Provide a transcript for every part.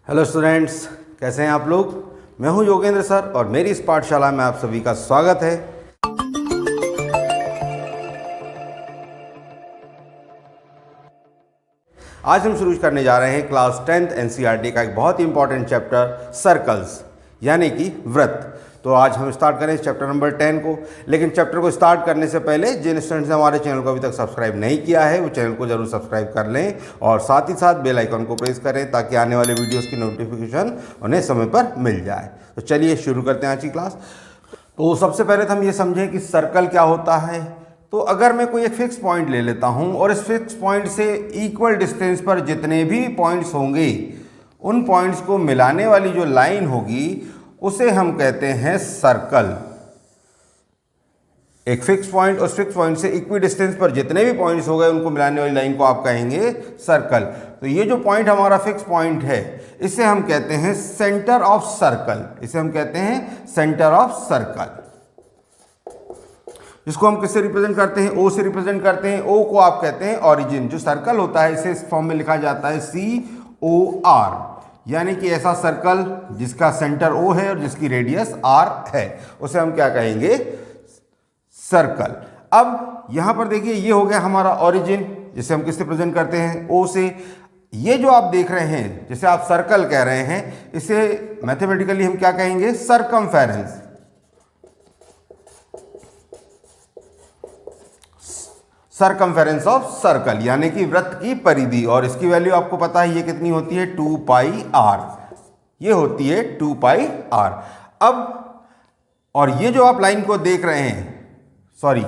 Hello students, कैसे हैं आप लोग। मैं हूं योगेंद्र सर और मेरी इस पाठशाला में आप सभी का स्वागत है। आज हम शुरू करने जा रहे हैं क्लास 10th एनसीईआरटी का एक बहुत ही इंपॉर्टेंट चैप्टर सर्कल्स यानी कि वृत्त। तो आज हम स्टार्ट करें इस चैप्टर नंबर 10 को। लेकिन चैप्टर को स्टार्ट करने से पहले जिन स्टूडेंट्स ने हमारे चैनल को अभी तक सब्सक्राइब नहीं किया है वो चैनल को जरूर सब्सक्राइब कर लें और साथ ही साथ बेल आइकन को प्रेस करें ताकि आने वाले वीडियोस की नोटिफिकेशन उन्हें समय पर मिल जाए। तो चलिए शुरू करते हैं आज की क्लास। तो सबसे पहले तो हम ये समझें कि सर्कल क्या होता है। तो अगर मैं कोई एक फिक्स पॉइंट ले लेता हूं और इस फिक्स पॉइंट से इक्वल डिस्टेंस पर जितने भी पॉइंट्स होंगे उन पॉइंट्स को मिलाने वाली जो लाइन होगी उसे हम कहते हैं सर्कल। एक फिक्स पॉइंट, उस फिक्स पॉइंट से इक्वी डिस्टेंस पर जितने भी पॉइंट्स हो गए उनको मिलाने वाली लाइन को आप कहेंगे सर्कल। तो ये जो पॉइंट हमारा फिक्स पॉइंट है इसे हम कहते हैं सेंटर ऑफ सर्कल। इसे हम कहते हैं सेंटर ऑफ सर्कल, जिसको हम किससे रिप्रेजेंट करते हैं, ओ से रिप्रेजेंट करते हैं। ओ को आप कहते हैं ओरिजिन। जो सर्कल होता है इसे इस फॉर्म में लिखा जाता है COR, यानी कि ऐसा सर्कल जिसका सेंटर O है और जिसकी रेडियस R है उसे हम क्या कहेंगे, सर्कल। अब यहां पर देखिए ये हो गया हमारा ओरिजिन जिसे हम किससे प्रेजेंट करते हैं, O से। ये जो आप देख रहे हैं जिसे आप सर्कल कह रहे हैं इसे मैथमेटिकली हम क्या कहेंगे, सरकमफेरेंस। सरकमफेरेंस ऑफ सर्कल यानी कि वृत्त की परिधि। और इसकी वैल्यू आपको पता है ये कितनी होती है, 2πr। ये होती है 2πr। अब और ये जो आप लाइन को देख रहे हैं, सॉरी,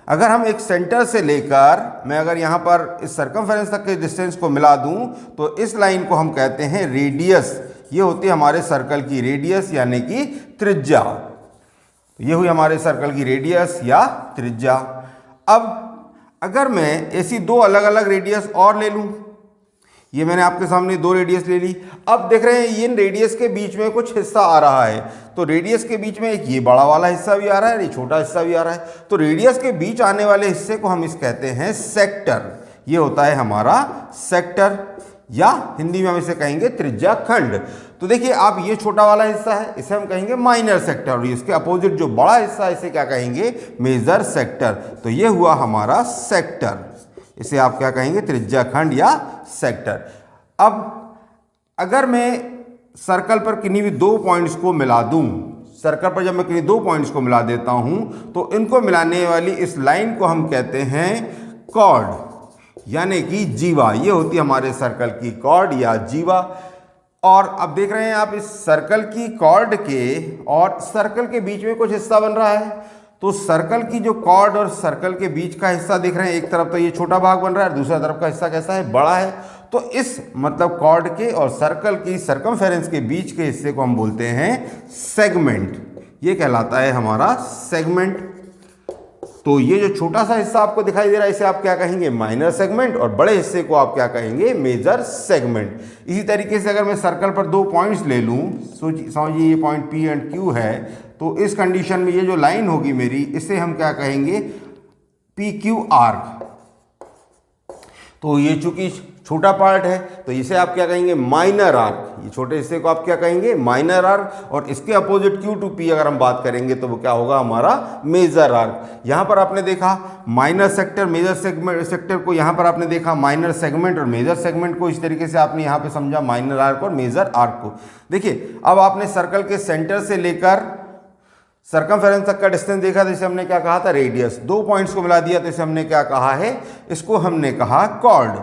अगर हम एक सेंटर से लेकर मैं अगर यहां पर इस सरकमफेरेंस तक के डिस्टेंस को मिला दूं तो इस लाइन को हम कहते हैं रेडियस। ये होती है हमारे सर्कल की रेडियस यानी कि त्रिज्या। ये हुई हमारे सर्कल की रेडियस या त्रिज्या। अब अगर मैं ऐसी दो अलग अलग रेडियस और ले लूं, ये मैंने आपके सामने दो रेडियस ले ली। अब देख रहे हैं इन रेडियस के बीच में कुछ हिस्सा आ रहा है। तो रेडियस के बीच में एक ये बड़ा वाला हिस्सा भी आ रहा है, ये छोटा हिस्सा भी आ रहा है। तो रेडियस के बीच आने वाले हिस्से को हम इस कहते हैं सेक्टर। ये होता है हमारा सेक्टर या हिंदी में हम इसे कहेंगे त्रिज्या खंड। तो देखिए आप ये छोटा वाला हिस्सा है इसे हम कहेंगे माइनर सेक्टर और इसके अपोजिट जो बड़ा हिस्सा है इसे क्या कहेंगे, मेजर सेक्टर। तो ये हुआ हमारा सेक्टर, इसे आप क्या कहेंगे, त्रिज्या खंड या सेक्टर। अब अगर मैं सर्कल पर किन्हीं भी दो पॉइंट्स को मिला दूं, सर्कल पर जब मैं किन्हीं दो पॉइंट्स को मिला देता हूं तो इनको मिलाने वाली इस लाइन को हम कहते हैं कॉर्ड यानी कि जीवा। ये होती है हमारे सर्कल की कॉर्ड या जीवा। और अब देख रहे हैं आप इस सर्कल की कॉर्ड के और सर्कल के बीच में कुछ हिस्सा बन रहा है। तो सर्कल की जो कॉर्ड और सर्कल के बीच का हिस्सा देख रहे हैं, एक तरफ तो ये छोटा भाग बन रहा है, दूसरा तरफ का हिस्सा कैसा है, बड़ा है। तो इस मतलब कॉर्ड के और सर्कल की सरकमफेरेंस के बीच के हिस्से को हम बोलते हैं सेगमेंट। ये कहलाता है हमारा सेगमेंट। तो ये जो छोटा सा हिस्सा आपको दिखाई दे रहा है इसे आप क्या कहेंगे, माइनर सेगमेंट, और बड़े हिस्से को आप क्या कहेंगे, मेजर सेगमेंट। इसी तरीके से अगर मैं सर्कल पर दो पॉइंट्स ले लूं, समझिए ये पॉइंट P एंड Q है, तो इस कंडीशन में ये जो लाइन होगी मेरी इसे हम क्या कहेंगे, PQ आर्क। तो ये चूंकि छोटा पार्ट है तो इसे आप क्या कहेंगे, माइनर आर्क। ये छोटे हिस्से को आप क्या कहेंगे, माइनर आर्क। और इसके अपोजिट Q to P अगर हम बात करेंगे तो वो क्या होगा, हमारा मेजर आर्क। यहां पर आपने देखा माइनर सेक्टर, मेजर सेक्टर को यहां पर आपने देखा माइनर सेगमेंट और मेजर सेगमेंट को। इस तरीके से आपने यहां पे समझा माइनर आर्क और मेजर आर्क को। देखिए अब आपने सर्कल के सेंटर से लेकर सरकमफेरेंस तक का डिस्टेंस देखा तो इसे हमने क्या कहा था, रेडियस। दो पॉइंट्स को मिला दिया तो इसे हमने क्या कहा है, इसको हमने कहा कॉर्ड।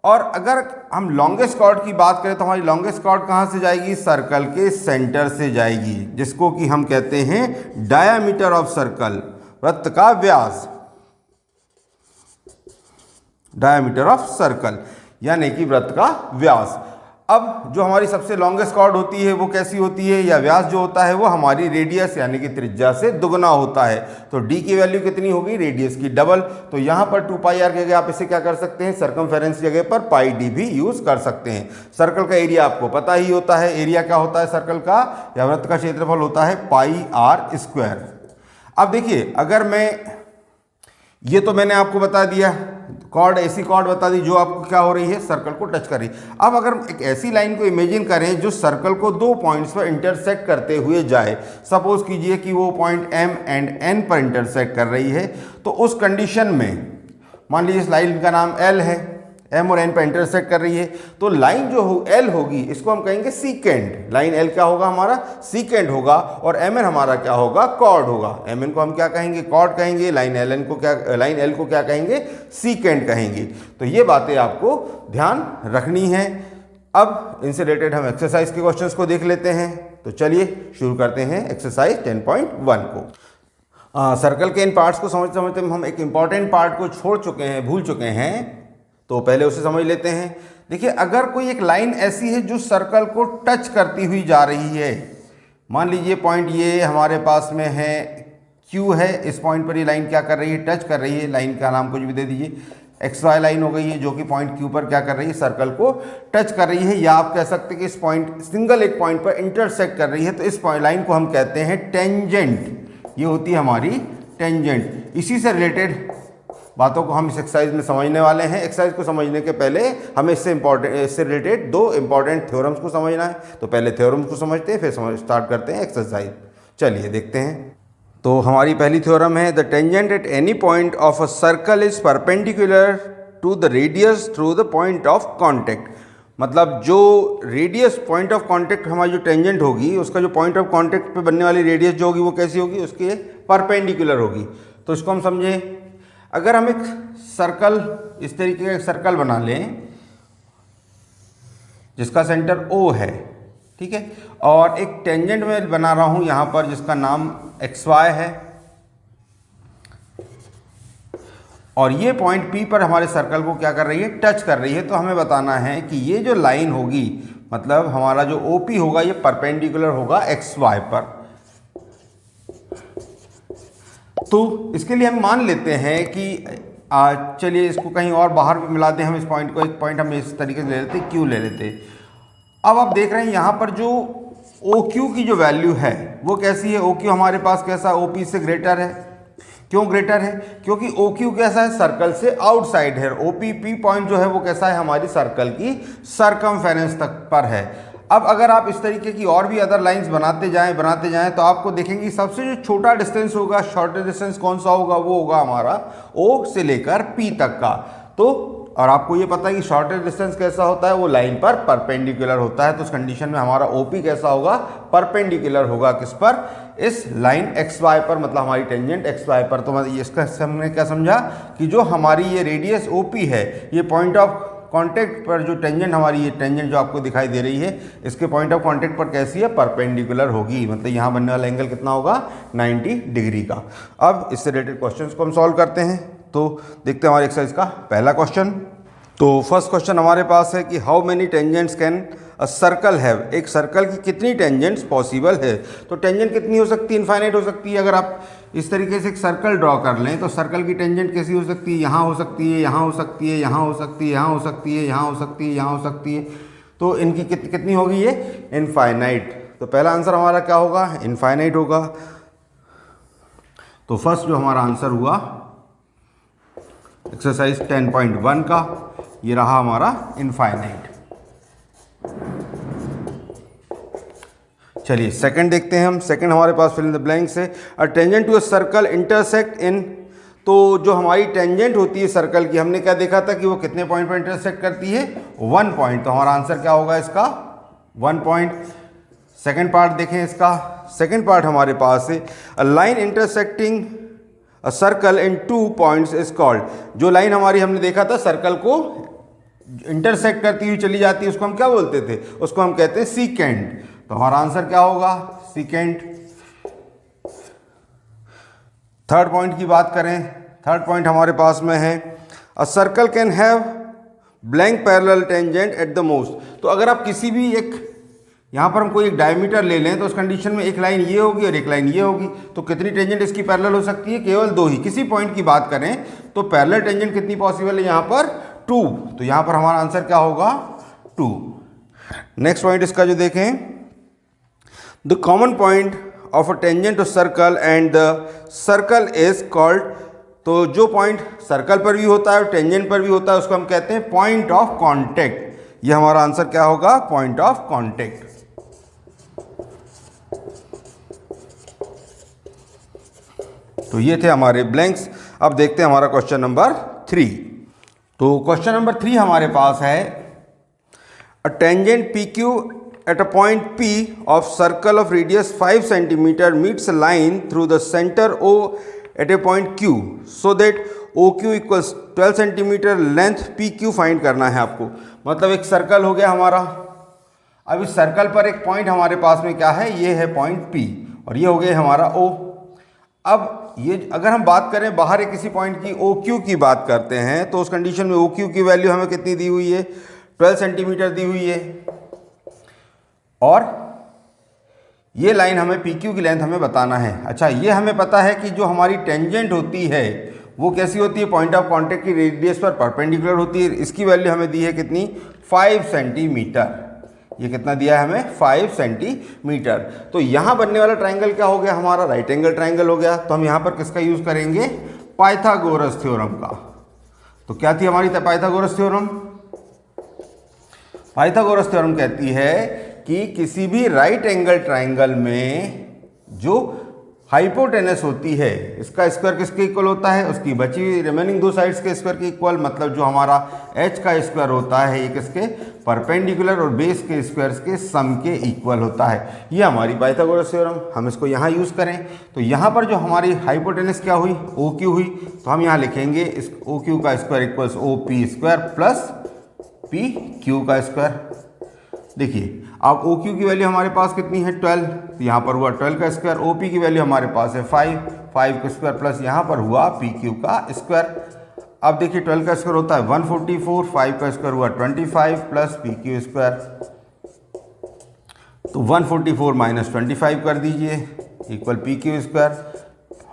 और अगर हम लॉन्गेस्ट कॉर्ड की बात करें तो हमारी लॉन्गेस्ट कॉर्ड कहाँ से जाएगी, सर्कल के सेंटर से जाएगी, जिसको कि हम कहते हैं डायामीटर ऑफ सर्कल, वृत्त का व्यास। डायामीटर ऑफ सर्कल यानी कि वृत्त का व्यास। अब जो हमारी सबसे लॉन्गेस्ट कॉर्ड होती है वो कैसी होती है, या व्यास जो होता है वो हमारी रेडियस यानी कि त्रिज्या से दुगना होता है। तो d की वैल्यू कितनी होगी, रेडियस की डबल। तो यहाँ पर 2πr की जगह आप इसे क्या कर सकते हैं, सरकमफेरेंस की जगह पर πd भी यूज कर सकते हैं। सर्कल का एरिया आपको पता ही होता है, एरिया क्या होता है सर्कल का या वृत्त का क्षेत्रफल होता है πr²। अब देखिए अगर मैं, ये तो मैंने आपको बता दिया कॉर्ड, ऐसी कॉर्ड बता दी जो आपको क्या हो रही है, सर्कल को टच कर रही है। अब अगर एक ऐसी लाइन को इमेजिन करें जो सर्कल को 2 पॉइंट्स पर इंटरसेक्ट करते हुए जाए, सपोज कीजिए कि वो पॉइंट M एंड N पर इंटरसेक्ट कर रही है, तो उस कंडीशन में मान लीजिए इस लाइन का नाम L है, M और N पर इंटरसेक्ट कर रही है, तो लाइन जो L होगी इसको हम कहेंगे सीकेंट। लाइन L क्या होगा हमारा, सीकेंट होगा, और MN हमारा क्या होगा, कॉर्ड होगा। MN को हम क्या कहेंगे, कॉर्ड कहेंगे। लाइन L को क्या कहेंगे, सीकेंट कहेंगे। तो ये बातें आपको ध्यान रखनी है। अब इनसे रिलेटेड हम एक्सरसाइज के क्वेश्चंस को देख लेते हैं। तो चलिए शुरू करते हैं एक्सरसाइज 10.1 को। सर्कल के इन पार्ट्स को समझते समझते हम एक इंपॉर्टेंट पार्ट को छोड़ चुके हैं, भूल चुके हैं, तो पहले उसे समझ लेते हैं। देखिए, अगर कोई एक लाइन ऐसी है जो सर्कल को टच करती हुई जा रही है, मान लीजिए पॉइंट ये हमारे पास में है Q है, इस पॉइंट पर ये लाइन क्या कर रही है, टच कर रही है। लाइन का नाम कुछ भी दे दीजिए, XY लाइन हो गई है, जो कि पॉइंट Q पर क्या कर रही है, सर्कल को टच कर रही है, या आप कह सकते हैं कि इस पॉइंट सिंगल एक पॉइंट पर इंटरसेक्ट कर रही है। तो इस लाइन को हम कहते हैं टेंजेंट। ये होती है हमारी टेंजेंट। इसी से रिलेटेड बातों को हम इस एक्सरसाइज में समझने वाले हैं। एक्सरसाइज को समझने के पहले हमें इससे रिलेटेड 2 इंपॉर्टेंट थ्योरम्स को समझना है। तो पहले थ्योरम्स को समझते हैं, फिर स्टार्ट करते हैं एक्सरसाइज। चलिए देखते हैं। तो हमारी पहली थ्योरम है, the tangent at any point of a circle is perpendicular to the radius through the point of contact. मतलब जो रेडियस पॉइंट ऑफ कॉन्टेक्ट हमारी जो टेंजेंट होगी, उसका जो पॉइंट ऑफ कॉन्टेक्ट पे बनने वाली रेडियस जो होगी वो कैसी होगी, उसके परपेंडिकुलर होगी। तो इसको हम समझें। अगर हम एक सर्कल, इस तरीके का एक सर्कल बना लें जिसका सेंटर O है, ठीक है, और एक टेंजेंट में बना रहा हूं यहां पर जिसका नाम XY है, और ये पॉइंट P पर हमारे सर्कल को क्या कर रही है, टच कर रही है। तो हमें बताना है कि ये जो लाइन होगी, मतलब हमारा जो OP होगा, ये परपेंडिकुलर होगा XY पर। तो इसके लिए हम मान लेते हैं कि चलिए इसको कहीं और बाहर भी मिला दें हम इस पॉइंट को। एक पॉइंट हम इस तरीके से ले लेते, Q ले लेते। अब आप देख रहे हैं यहाँ पर जो OQ की जो वैल्यू है वो कैसी है, OQ हमारे पास कैसा, OP से ग्रेटर है। क्यों ग्रेटर है, क्योंकि OQ कैसा है, सर्कल से आउटसाइड है। OP पॉइंट जो है वो कैसा है, हमारी सर्कल की सरकमफेरेंस तक पर है। अब अगर आप इस तरीके की और भी अदर लाइंस बनाते जाएं तो आपको देखेंगे सबसे जो छोटा डिस्टेंस होगा, शॉर्टेस्ट डिस्टेंस कौन सा होगा, वो होगा हमारा O से लेकर P तक का। तो और आपको ये पता है कि शॉर्टेस्ट डिस्टेंस कैसा होता है, वो लाइन पर परपेंडिकुलर होता है। तो उस कंडीशन में हमारा OP कैसा होगा, परपेंडिकुलर होगा किस पर, इस लाइन XY पर, मतलब हमारी टेंजेंट XY पर। तो इसका हमने क्या समझा कि जो हमारी ये रेडियस OP है, ये पॉइंट ऑफ कॉन्टेक्ट पर जो टेंजेंट हमारी, ये टेंजेंट जो आपको दिखाई दे रही है, इसके पॉइंट ऑफ कॉन्टेक्ट पर कैसी है, परपेंडिकुलर होगी। मतलब यहाँ बनने वाला एंगल कितना होगा, 90 डिग्री का। अब इससे रिलेटेड क्वेश्चंस को हम सॉल्व करते हैं। तो देखते हैं हमारे एक्सरसाइज का पहला क्वेश्चन। तो फर्स्ट क्वेश्चन हमारे पास है कि how many tangents can a circle have. एक सर्कल की कितनी टेंजेंट्स पॉसिबल है। तो टेंजेंट कितनी हो सकती है, इनफाइनाइट हो सकती है। अगर आप इस तरीके से एक सर्कल ड्रॉ कर लें तो सर्कल की टेंजेंट कैसी हो सकती है, यहाँ हो सकती है, यहाँ हो सकती है, यहाँ हो सकती है, यहाँ हो सकती है, यहाँ हो सकती है, यहाँ हो सकती है। तो इनकी कितनी होगी, ये इनफाइनाइट। तो पहला आंसर हमारा क्या होगा, इनफाइनाइट होगा। तो फर्स्ट जो हमारा आंसर हुआ एक्सरसाइज 10.1 का, ये रहा हमारा इनफाइनाइट। चलिए सेकंड देखते हैं हम। सेकंड हमारे पास फिल इन द ब्लैंक्स है, a tangent to a circle intersect in. तो जो हमारी टेंजेंट होती है सर्कल की, हमने क्या देखा था कि वो कितने पॉइंट पर इंटरसेक्ट करती है, 1 पॉइंट। तो हमारा आंसर क्या होगा इसका, 1 पॉइंट। सेकंड पार्ट देखें इसका। सेकंड पार्ट हमारे पास है, a line intersecting a circle in 2 points is called. जो लाइन हमारी हमने देखा था सर्कल को इंटरसेक्ट करती हुई चली जाती है, उसको हम क्या बोलते थे, उसको हम कहते हैं सीकेंट। तो हमारा आंसर क्या होगा, सीकेंट। थर्ड पॉइंट की बात करें, थर्ड पॉइंट हमारे पास में है, a circle can have blank parallel tangent at the most. तो अगर आप किसी भी एक, यहाँ पर हम कोई एक डायमीटर ले लें तो उस कंडीशन में एक लाइन ये होगी और एक लाइन ये होगी। तो कितनी टेंजेंट इसकी पैरेलल हो सकती है, केवल 2 ही। किसी पॉइंट की बात करें तो पैरेलल टेंजेंट कितनी पॉसिबल है यहाँ पर, 2। तो यहाँ पर हमारा आंसर क्या होगा, 2। नेक्स्ट पॉइंट इसका जो देखें, the common point of a tangent to circle and the circle is called तो जो पॉइंट सर्कल पर भी होता है और टेंजेंट पर भी होता है उसको हम कहते हैं पॉइंट ऑफ कांटेक्ट। ये हमारा आंसर क्या होगा, पॉइंट ऑफ कांटेक्ट। तो ये थे हमारे ब्लैंक्स। अब देखते हैं हमारा क्वेश्चन नंबर 3। तो क्वेश्चन नंबर 3 हमारे पास है a tangent PQ at a point P of circle of radius 5 cm meets a line through the center O at a point Q so that OQ equals 12 cm length PQ find करना है आपको। मतलब एक circle हो गया हमारा। अब इस सर्कल पर एक पॉइंट हमारे पास में क्या है, ये है पॉइंट P और ये हो गया हमारा O। अब ये अगर हम बात करें बाहर एक किसी पॉइंट की OQ की बात करते हैं तो उस कंडीशन में OQ की वैल्यू हमें कितनी दी हुई है, 12 सेंटीमीटर दी हुई है और ये लाइन हमें PQ की लेंथ हमें बताना है। अच्छा, ये हमें पता है कि जो हमारी टेंजेंट होती है वो कैसी होती है, पॉइंट ऑफ कांटेक्ट की रेडियस पर परपेंडिकुलर होती है। इसकी वैल्यू हमें दी है कितनी, 5 सेंटीमीटर। ये कितना दिया है हमें, 5 सेंटीमीटर। तो यहाँ बनने वाला ट्राइंगल क्या हो गया हमारा, राइट एंगल ट्राइंगल हो गया। तो हम यहाँ पर किसका यूज करेंगे, पाइथागोरस थ्योरम का। तो क्या थी हमारी पाइथागोरस थ्योरम, पाइथागोरस थ्योरम कहती है कि किसी भी राइट एंगल ट्राइंगल में जो हाइपोटेनस होती है इसका स्क्वायर किसके इक्वल होता है, उसकी बची हुई रिमेनिंग दो साइड्स के स्क्वायर के इक्वल। मतलब जो हमारा h का स्क्वायर होता है ये किसके परपेंडिकुलर और बेस के स्क्वायर्स के सम के इक्वल होता है। ये हमारी पाइथागोरस थ्योरम, हम इसको यहाँ यूज़ करें तो यहाँ पर जो हमारी हाइपोटेनस क्या हुई, OQ हुई। तो हम यहाँ लिखेंगे इस OQ का square equals OP square plus PQ का स्क्वायर। देखिए अब OQ की वैल्यू हमारे पास कितनी है, 12। तो यहाँ पर हुआ 12 का स्क्वायर। OP की वैल्यू हमारे पास है 5 का स्क्वायर प्लस यहाँ पर हुआ PQ का स्क्वायर। अब देखिए 12 का स्क्वायर होता है 144, 5 का स्क्वायर हुआ 25 प्लस PQ स्क्वायर। तो 144 माइनस 25 कर दीजिए इक्वल PQ स्क्वायर।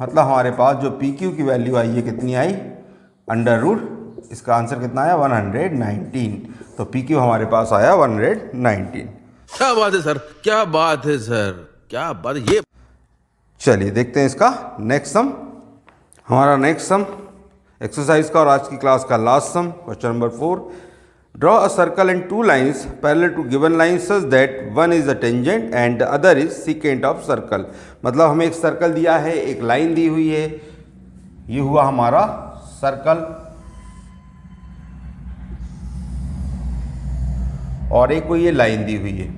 मतलब हमारे पास जो PQ की वैल्यू आई ये कितनी आई, अंडर रूट, इसका आंसर कितना आया 119। तो PQ हमारे पास आया 119। क्या बात है सर, क्या बात है सर, क्या बात है ये। चलिए देखते हैं इसका नेक्स्ट सम। हमारा नेक्स्ट सम एक्सरसाइज का और आज की क्लास का last sum, question number 4। Draw a circle and 2 lines parallel to given line such that one is the tangent and the other is secant of circle. मतलब हमें एक circle दिया है, एक लाइन दी हुई है, ये हुआ हमारा सर्कल और एक कोई ये लाइन दी हुई है।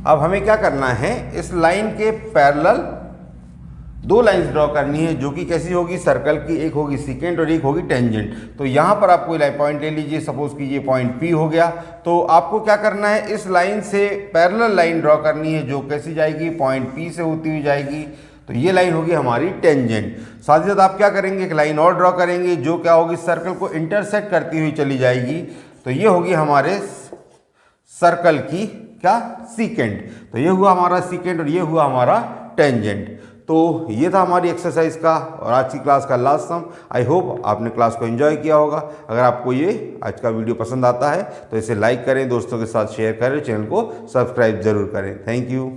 अब हमें क्या करना है, इस लाइन के पैरेलल 2 लाइंस ड्रॉ करनी है जो कि कैसी होगी, सर्कल की, एक होगी सीकेंट और एक होगी टेंजेंट। तो यहाँ पर आप कोई पॉइंट ले लीजिए, सपोज कि ये पॉइंट P हो गया। तो आपको क्या करना है, इस लाइन से पैरेलल लाइन ड्रॉ करनी है जो कैसी जाएगी, पॉइंट P से होती हुई जाएगी। तो ये लाइन होगी हमारी टेंजेंट। साथ ही साथ आप क्या करेंगे, एक लाइन और ड्रॉ करेंगे जो क्या होगी, सर्कल को इंटरसेक्ट करती हुई चली जाएगी। तो ये होगी हमारे सर्कल की क्या, सीकेंट। तो ये हुआ हमारा सीकेंट और ये हुआ हमारा टेंजेंट। तो ये था हमारी एक्सरसाइज का और आज की क्लास का लास्ट सम। आई होप आपने क्लास को एंजॉय किया होगा। अगर आपको ये आज का वीडियो पसंद आता है तो इसे लाइक करें, दोस्तों के साथ शेयर करें, चैनल को सब्सक्राइब जरूर करें। Thank you.